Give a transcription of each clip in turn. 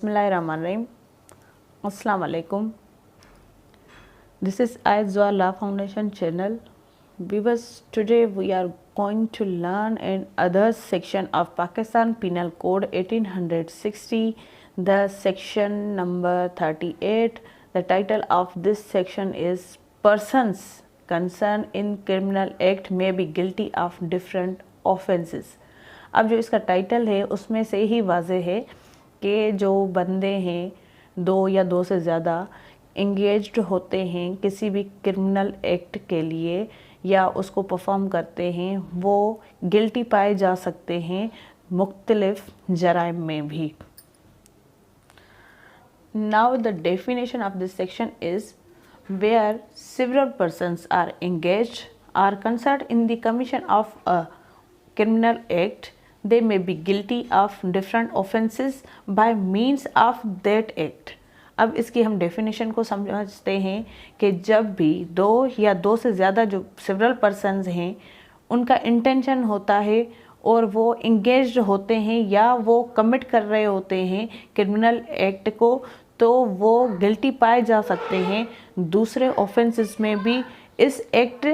Bismillahirrahmanirrahim. Assalamu alaikum. This is Ayazwa Law Foundation channel. Viewers, today we are going to learn in other section of Pakistan Penal Code 1860, the section number 38. The title of this section is Persons concerned in criminal act may be guilty of different offences. अब जो इसका title है उसमें से ही वाज़ेह है कि जो बंदे हैं दो या दो से ज़्यादा इंगेज्ड होते हैं किसी भी क्रिमिनल एक्ट के लिए या उसको परफॉर्म करते हैं वो गिल्टी पाए जा सकते हैं मुख्तलिफ जराइम में भी. Now the definition of this section is where several persons are engaged or concerned in the commission of a criminal act, they may be guilty of different offences by means of that act. अब इसकी हम definition को समझते हैं कि जब भी दो या दो से ज़्यादा जो सेवरल पर्सन्स हैं उनका इंटेंशन होता है और वो इंगेज्ड होते हैं या वो कमिट कर रहे होते हैं क्रिमिनल एक्ट को, तो वो गिल्टी पाए जा सकते हैं दूसरे ऑफेंसेस में भी इस एक्ट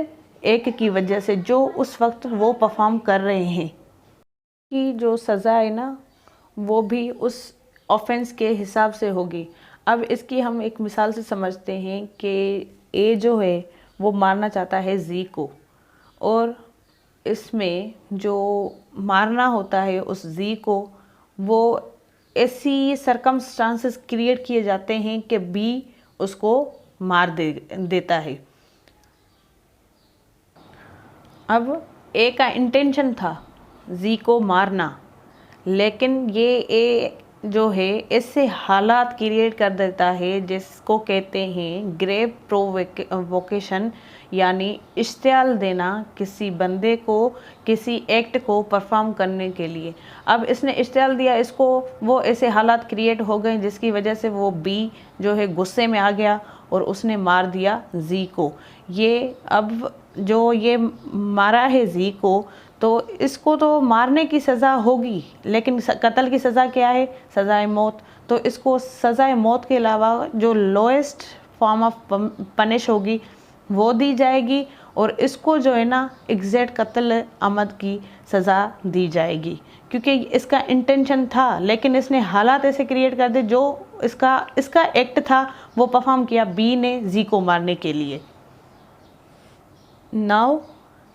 एक की वजह से जो उस वक्त वो परफॉर्म कर रहे हैं कि जो सज़ा है ना वो भी उस ऑफेंस के हिसाब से होगी. अब इसकी हम एक मिसाल से समझते हैं कि ए जो है वो मारना चाहता है जी को और इसमें जो मारना होता है उस जी को वो ऐसी सरकमस्टांसेस क्रिएट किए जाते हैं कि बी उसको मार देता है. अब ए का इंटेंशन था जी को मारना, लेकिन ये ए जो है इससे हालात क्रिएट कर देता है जिसको कहते हैं ग्रेव प्रोवोकेशन, यानी इश्तियाल देना किसी बंदे को किसी एक्ट को परफॉर्म करने के लिए. अब इसने इश्तियाल दिया इसको, वो ऐसे हालात क्रिएट हो गए जिसकी वजह से वो बी जो है गुस्से में आ गया और उसने मार दिया जी को. ये अब जो ये मारा है जी को तो इसको तो मारने की सज़ा होगी, लेकिन कत्ल की सज़ा क्या है? सज़ाए मौत. तो इसको सज़ाए मौत के अलावा जो लोएस्ट फॉर्म ऑफ पनिश होगी वो दी जाएगी और इसको जो है ना एग्जैक्ट कत्ल अमद की सज़ा दी जाएगी, क्योंकि इसका इंटेंशन था लेकिन इसने हालात ऐसे क्रिएट कर दे जो इसका एक्ट था वो परफॉर्म किया बी ने जी को मारने के लिए. Now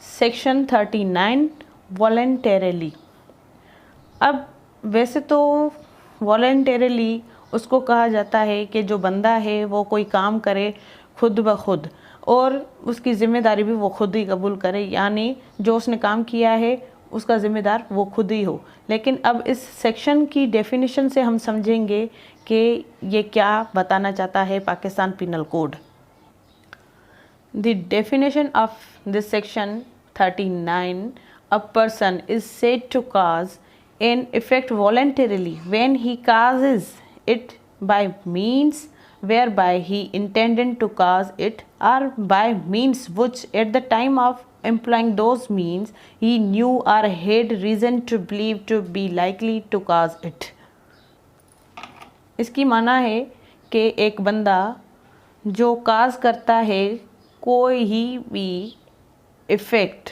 section 39 voluntarily. अब वैसे तो वॉलेंटरली उसको कहा जाता है कि जो बंदा है वो कोई काम करे खुद ब खुद और उसकी ज़िम्मेदारी भी वो खुद ही कबूल करे, यानी जो उसने काम किया है उसका ज़िम्मेदार वो खुद ही हो. लेकिन अब इस सेक्शन की डेफिनेशन से हम समझेंगे कि ये क्या बताना चाहता है Pakistan penal code. The definition of this section 39, a person is said to cause an effect voluntarily when he causes it by means whereby he intended to cause it or by means which at the time of employing those means he knew or had reason to believe to be likely to cause it. इसकी माना है कि एक बंदा जो काज करता है कोई ही भी इफ़ेक्ट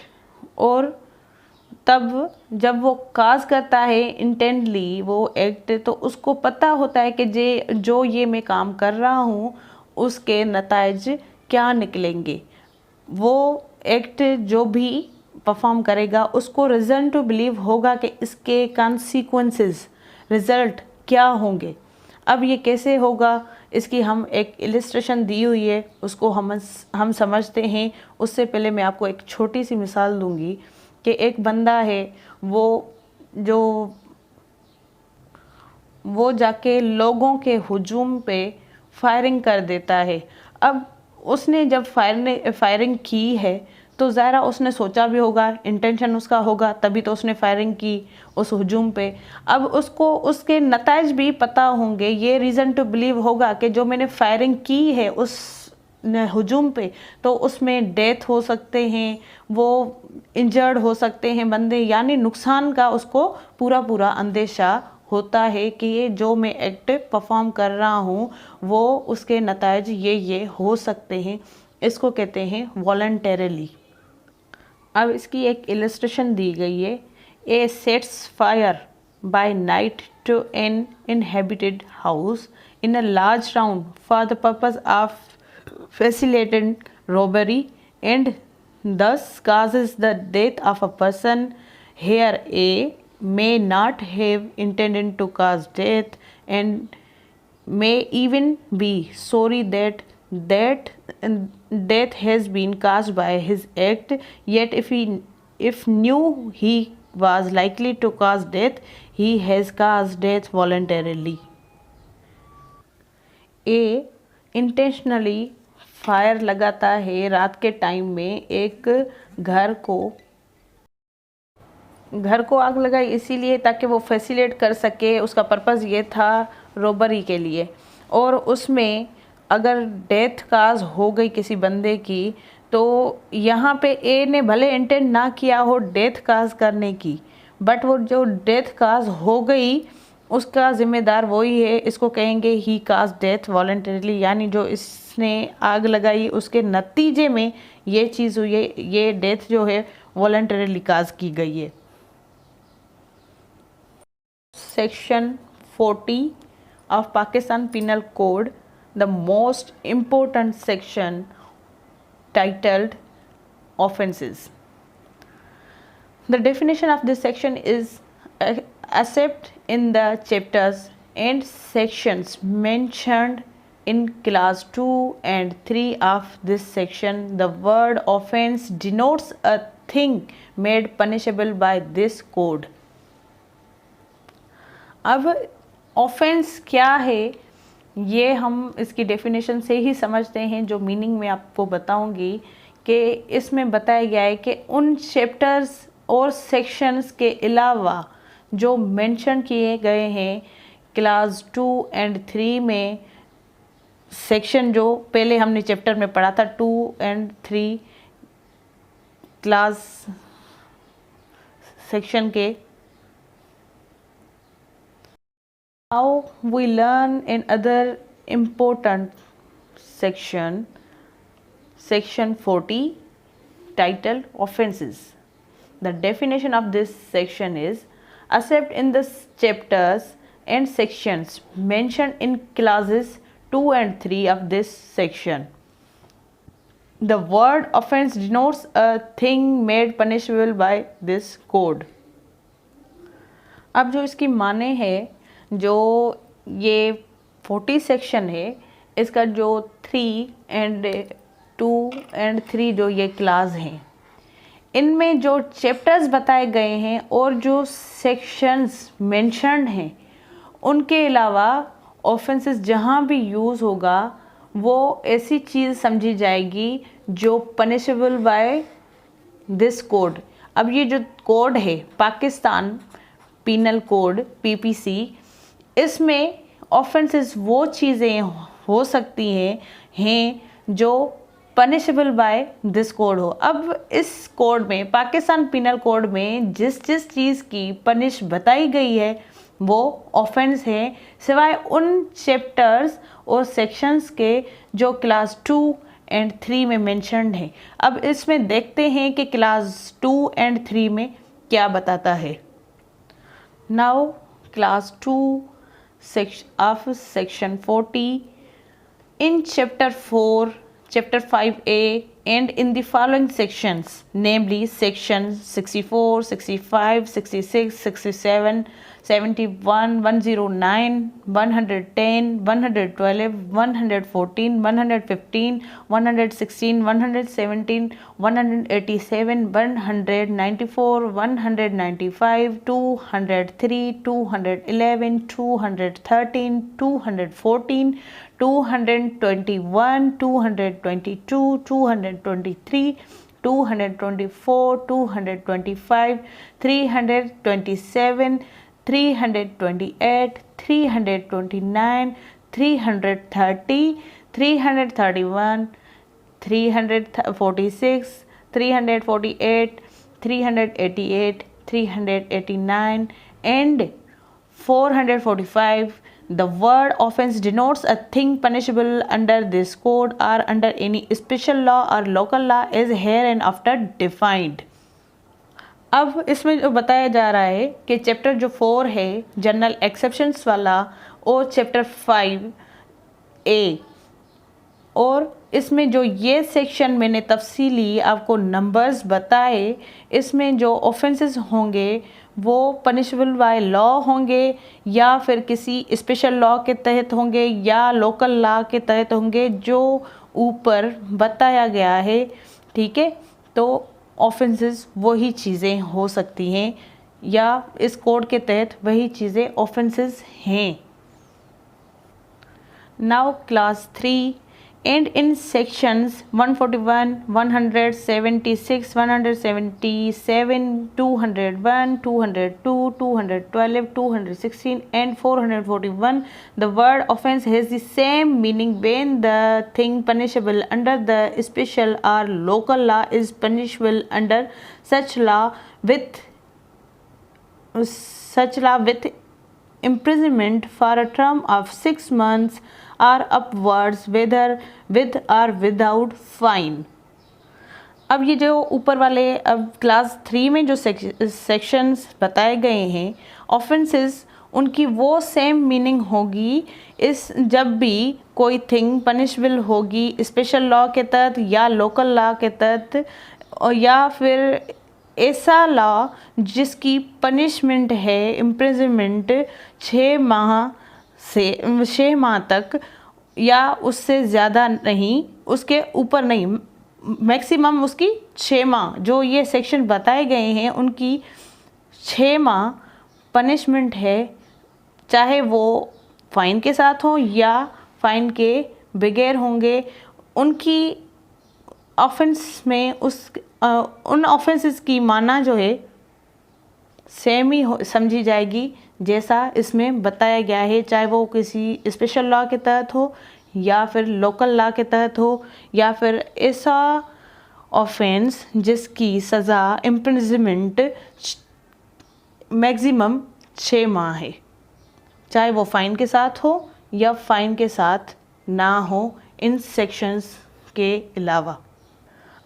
और तब जब वो काज करता है इंटेंटली वो एक्ट, तो उसको पता होता है कि जो ये मैं काम कर रहा हूँ उसके नताइज क्या निकलेंगे. वो एक्ट जो भी परफॉर्म करेगा उसको रीज़न टू बिलीव होगा कि इसके कॉन्सिक्वेंसेस रिज़ल्ट क्या होंगे. अब ये कैसे होगा इसकी हम एक इलिस्ट्रेशन दी हुई है, उसको हम समझते हैं. उससे पहले मैं आपको एक छोटी सी मिसाल दूंगी कि एक बंदा है वो जाके लोगों के हुजूम पे फायरिंग कर देता है. अब उसने जब फायरिंग की है तो ज़ाहिर उसने सोचा भी होगा, इंटेंशन उसका होगा, तभी तो उसने फायरिंग की उस हुजूम पे. अब उसको उसके नताइज भी पता होंगे, ये रीज़न टू बिलीव होगा कि जो मैंने फायरिंग की है उस हुजूम पे तो उसमें डेथ हो सकते हैं, वो इंजर्ड हो सकते हैं बंदे, यानी नुकसान का उसको पूरा अंदेशा होता है कि ये जो मैं एक्ट परफॉर्म कर रहा हूँ वो उसके नतायज ये हो सकते हैं, इसको कहते हैं वॉलंटरली। अब इसकी एक इलस्ट्रेशन दी गई है। A sets fire by night to an inhabited house in a large town for the purpose of facilitating robbery and thus causes the death of a person. Here A may not have intended to cause death and may even be sorry that death has been caused by his act, yet if knew he was likely to cause death, he has caused death voluntarily. A intentionally fire लगाता है रात के time में, एक घर को आग लगाई इसीलिए ताकि वो फैसिलिटेट कर सके, उसका पर्पज़ ये था रॉबरी के लिए। और उसमें अगर डेथ काज हो गई किसी बंदे की तो यहाँ पे ए ने भले इंटेंट ना किया हो डेथ काज करने की, बट वो जो डेथ काज हो गई उसका जिम्मेदार वही है, इसको कहेंगे ही काज डेथ वॉलंटरीली, यानी जो इसने आग लगाई उसके नतीजे में ये चीज़ हुई है, ये डेथ जो है वॉलंटरीली काज की गई है। Section 40 of Pakistan Penal Code, the most important section titled Offences. The definition of this section is accept in the chapters and sections mentioned in class 2 and 3 of this section. The word offense denotes a thing made punishable by this code. अब offence क्या है ये हम इसकी definition से ही समझते हैं, जो मीनिंग मैं आपको बताऊंगी कि इसमें बताया गया है कि उन चैप्टर्स और सेक्शंस के अलावा जो मेंशन किए गए हैं क्लास 2 एंड 3 में, सेक्शन जो पहले हमने चैप्टर में पढ़ा था 2 एंड 3 क्लास सेक्शन के। Now we learn in other important section 40 titled Offences. The definition of this section is accept in the chapters and sections mentioned in classes 2 and 3 of this section. The word offense denotes a thing made punishable by this code. अब जो इसकी माने है, जो ये 40 section है इसका जो 3 एंड 2 एंड 3 जो ये क्लास हैं, इनमें जो चैप्टर्स बताए गए हैं और जो सेक्शंस मेंशन्ड हैं उनके अलावा ऑफेंसेस जहाँ भी यूज़ होगा वो ऐसी चीज़ समझी जाएगी जो पनिशेबल बाय दिस कोड। अब ये जो कोड है पाकिस्तान पीनल कोड PPC, इसमें ऑफेंसेस वो चीज़ें हो सकती हैं जो पनिशेबल बाय दिस कोड हो। अब इस कोड में पाकिस्तान पिनल कोड में जिस चीज़ की पनिश बताई गई है वो ऑफेंस है, सिवाय उन चैप्टर्स और सेक्शंस के जो क्लास 2 एंड 3 में मेंशन्ड है। अब इसमें देखते हैं कि क्लास 2 एंड 3 में क्या बताता है। Now class 2 of section 40 in chapter 4, chapter 5A and in the following sections, namely sections 64, 65, 66, 67, 71, 109, 110, 112, 114, 115, 116, 117, 187, 194, 195, 203, 211, 213, 214, 221, 222, 223, 224, 225, 327, 328, 329, 330, 331, 346, 348, 388, 389 and 445, the word offense denotes a thing punishable under this code or under any special law or local law is hereinafter defined. अब इसमें जो बताया जा रहा है कि chapter जो 4 है जनरल एक्सेप्शंस वाला और चैप्टर 5A, और इसमें जो ये सेक्शन मैंने तफसीली आपको नंबर्स बताए, इसमें जो ऑफेंसेस होंगे वो पनिशेबल बाय लॉ होंगे या फिर किसी स्पेशल लॉ के तहत होंगे या लोकल लॉ के तहत होंगे जो ऊपर बताया गया है। ठीक है, तो ऑफेंसेस वही चीज़ें हो सकती हैं या इस कोड के तहत वही चीज़ें ऑफेंसेस हैं। Now class 3 and in sections 141, 176, 177, 201, 202, 212, 216 and 441, the word offense has the same meaning when the thing punishable under the special or local law is punishable under such law with imprisonment for a term of 6 months or upwards whether with or without fine. अब ये जो ऊपर वाले अब class 3 में जो sections बताए गए हैं ऑफेंसेस, उनकी वो सेम मीनिंग होगी इस जब भी कोई थिंग पनिशेबल होगी स्पेशल लॉ के तहत या लोकल लॉ के तहत या फिर ऐसा लॉ जिसकी पनिशमेंट है इम्प्रिजनमेंट 6 माह तक या उससे ज़्यादा नहीं, उसके ऊपर नहीं, मैक्सिमम उसकी 6 माह। जो ये सेक्शन बताए गए हैं उनकी 6 माह पनिशमेंट है, चाहे वो फ़ाइन के साथ हो या फ़ाइन के बगैर होंगे। उनकी ऑफेंस में उन ऑफेंसेस की माना जो है सेम ही समझी जाएगी जैसा इसमें बताया गया है, चाहे वो किसी स्पेशल लॉ के तहत हो या फिर लोकल लॉ के तहत हो या फिर ऐसा ऑफेंस जिसकी सज़ा इम्प्रिजनमेंट मैक्सिमम 6 माह है, चाहे वो फ़ाइन के साथ हो या फ़ाइन के साथ ना हो इन सेक्शंस के अलावा।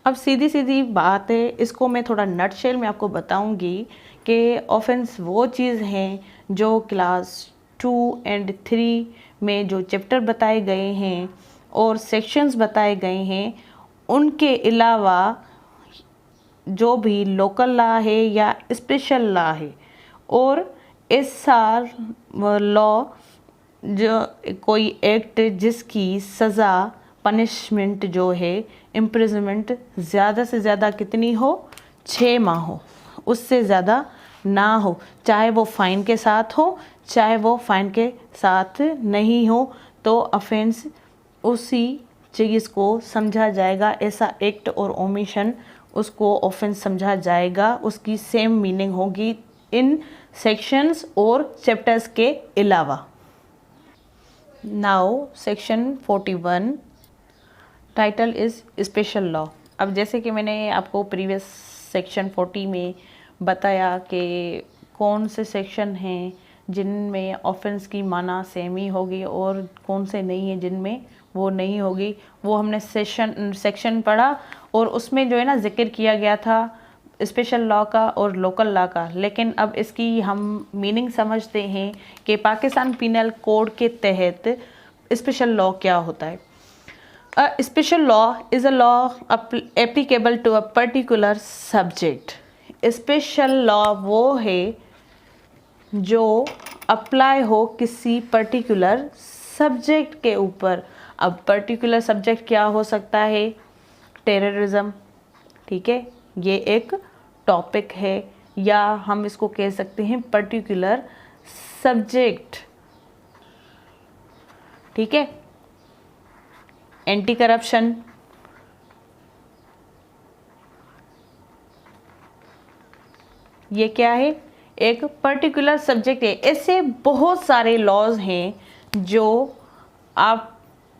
अब सीधी सीधी बात है, इसको मैं थोड़ा नटशेल में आपको बताऊंगी कि ऑफेंस वो चीज़ हैं जो क्लास 2 एंड 3 में जो चैप्टर बताए गए हैं और सेक्शंस बताए गए हैं उनके अलावा जो भी लोकल लॉ है या स्पेशल लॉ है और ऐसा लॉ जो कोई एक्ट जिसकी सज़ा पनिशमेंट जो है इम्प्रिजनमेंट ज़्यादा से ज़्यादा कितनी हो 6 माह हो, उससे ज़्यादा ना हो, चाहे वो फ़ाइन के साथ हो चाहे वो फ़ाइन के साथ नहीं हो, तो ऑफेंस उसी चीज़ को समझा जाएगा, ऐसा एक्ट और ओमिशन उसको ऑफेंस समझा जाएगा, उसकी सेम मीनिंग होगी इन सेक्शंस और चैप्टर्स के अलावा। Now section 41 title is special law. अब जैसे कि मैंने आपको प्रीवियस सेक्शन 40 में बताया कि कौन से सेक्शन हैं जिनमें ऑफेंस की माना सेम ही होगी और कौन से नहीं है जिनमें वो नहीं होगी, वो हमने सेक्शन पढ़ा और उसमें जो है ना जिक्र किया गया था स्पेशल लॉ का और लोकल लॉ का। लेकिन अब इसकी हम मीनिंग समझते हैं कि पाकिस्तान पिनल कोड के तहत स्पेशल लॉ क्या होता है। A special law is a law applicable to a particular subject. Special law वो है जो अप्लाई हो किसी पर्टिकुलर सब्जेक्ट के ऊपर। अब पर्टिकुलर सब्जेक्ट क्या हो सकता है? टेररिज्म, ठीक है, ये एक टॉपिक है या हम इसको कह सकते हैं पर्टिकुलर सब्जेक्ट, ठीक है। एंटी करप्शन, ये क्या है? एक पर्टिकुलर सब्जेक्ट है। ऐसे बहुत सारे लॉज हैं जो आप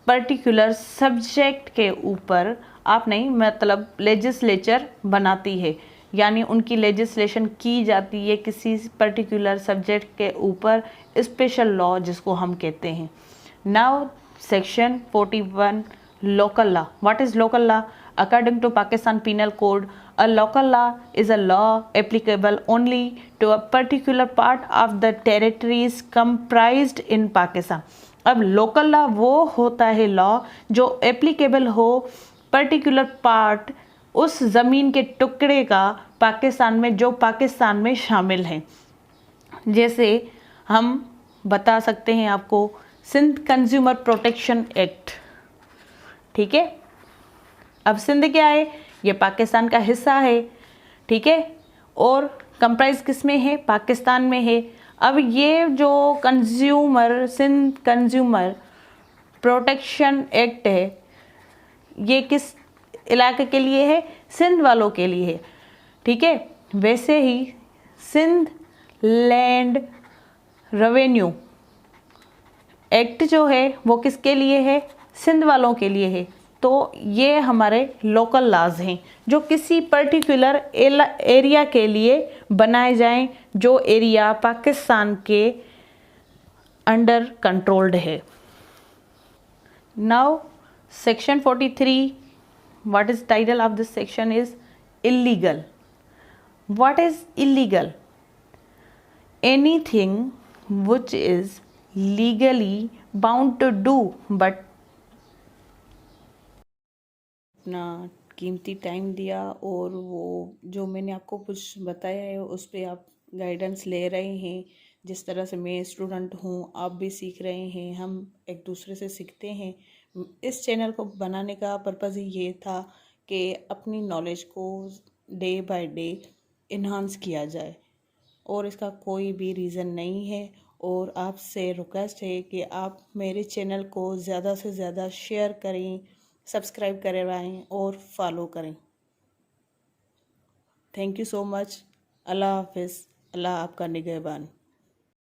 पर्टिकुलर सब्जेक्ट के ऊपर आप नहीं, मतलब लेजिस्लेचर बनाती है यानी उनकी लेजिस्लेशन की जाती है किसी पर्टिकुलर सब्जेक्ट के ऊपर, स्पेशल लॉ जिसको हम कहते हैं। Now section 41 local law. What is local law? According to Pakistan Penal Code, a local law is a law applicable only to a particular part of the territories comprised in Pakistan. अब local law वो होता है law जो applicable हो particular part उस ज़मीन के टुकड़े का पाकिस्तान में जो पाकिस्तान में शामिल हैं। जैसे हम बता सकते हैं आपको सिंध कंज्यूमर प्रोटेक्शन एक्ट, ठीक है। अब सिंध क्या है? ये पाकिस्तान का हिस्सा है, ठीक है, और कंप्राइज किस में है? पाकिस्तान में है। अब ये जो सिंध कंज्यूमर प्रोटेक्शन एक्ट है, ये किस इलाके के लिए है? सिंध वालों के लिए है, ठीक है। वैसे ही सिंध लैंड रेवेन्यू एक्ट जो है वो किसके लिए है? सिंध वालों के लिए है। तो ये हमारे लोकल लॉज हैं जो किसी पर्टिकुलर एरिया के लिए बनाए जाएं, जो एरिया पाकिस्तान के अंडर कंट्रोल्ड है। Now section 43, what is title of this section is illegal. What is illegal? Anything which is legally bound to do but अपना कीमती टाइम दिया और वो जो मैंने आपको कुछ बताया है उस पर आप गाइडेंस ले रहे हैं। जिस तरह से मैं स्टूडेंट हूँ, आप भी सीख रहे हैं, हम एक दूसरे से सीखते हैं। इस चैनल को बनाने का पर्पज़ ही ये था कि अपनी नॉलेज को डे बाय डे इन्हांस किया जाए, और इसका कोई भी रीज़न नहीं है। और आपसे रिक्वेस्ट है कि आप मेरे चैनल को ज़्यादा से ज़्यादा शेयर करें, सब्सक्राइब करवाएं और फॉलो करें। Thank you so much. अल्लाह हाफिज़। अल्लाह आपका निगहबान।